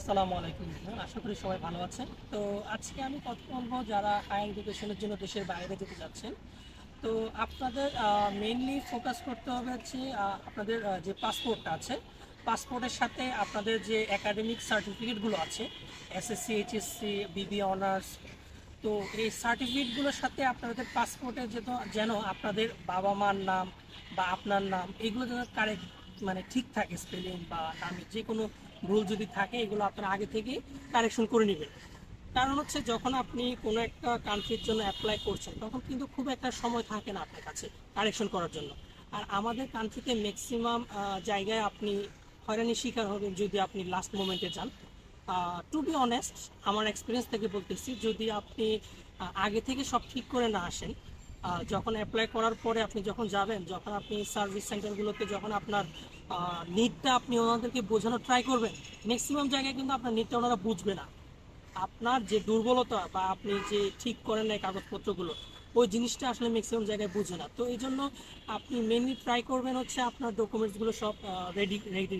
আসসালামু আলাইকুম। আশা করি সবাই ভালো আছেন। তো আজকে আমি কথা বলবো যারা হায়ার এডুকেশনের জন্য দেশের বাইরে যেতে যাচ্ছেন। তো আপনাদের মেইনলি ফোকাস করতে হবে হচ্ছে আপনাদের যে পাসপোর্টটা আছে, পাসপোর্টের সাথে আপনাদের যে একাডেমিক সার্টিফিকেটগুলো আছে, এসএসসি, এইচএসসি, বিবি অনার্স। তো এই সার্টিফিকেটগুলোর সাথে আপনাদের পাসপোর্টে যেন আপনাদের বাবা মার নাম বা আপনার নাম এগুলো যেন কারেক্ট, মানে ঠিক থাকে, স্পেলিং বা নামে যে কোনো ভুল যদি থাকে এগুলো আপনারা আগে থেকেই কারেকশন করে নেবেন। কারণ হচ্ছে যখন আপনি কোনো একটা কান্ট্রির জন্য অ্যাপ্লাই করছেন তখন কিন্তু খুব একটা সময় থাকে না আপনার কাছে কারেকশন করার জন্য। আর আমাদের কান্ট্রিতে ম্যাক্সিমাম জায়গায় আপনি হয়রানির শিকার হবেন যদি আপনি লাস্ট মোমেন্টে যান। টু বি অনেস্ট, আমার এক্সপিরিয়েন্স থেকে বলতেছি, যদি আপনি আগে থেকে সব ঠিক করে না আসেন, যখন অ্যাপ্লাই করার পরে আপনি যখন যাবেন, যখন আপনি সার্ভিস সেন্টারগুলোতে যখন আপনার নিডটা আপনি ওনাদেরকে বোঝানোর ট্রাই করবেন, ম্যাক্সিমাম জায়গায় কিন্তু আপনার নিডটা ওনারা বুঝবে না। আপনার যে দুর্বলতা বা আপনি যে ঠিক করেন না কাগজপত্রগুলো, ওই জিনিসটা আসলে ম্যাক্সিমাম জায়গায় বুঝে না। তো এই জন্য আপনি মেনলি ট্রাই করবেন হচ্ছে আপনার ডকুমেন্টসগুলো সব রেডি রেডি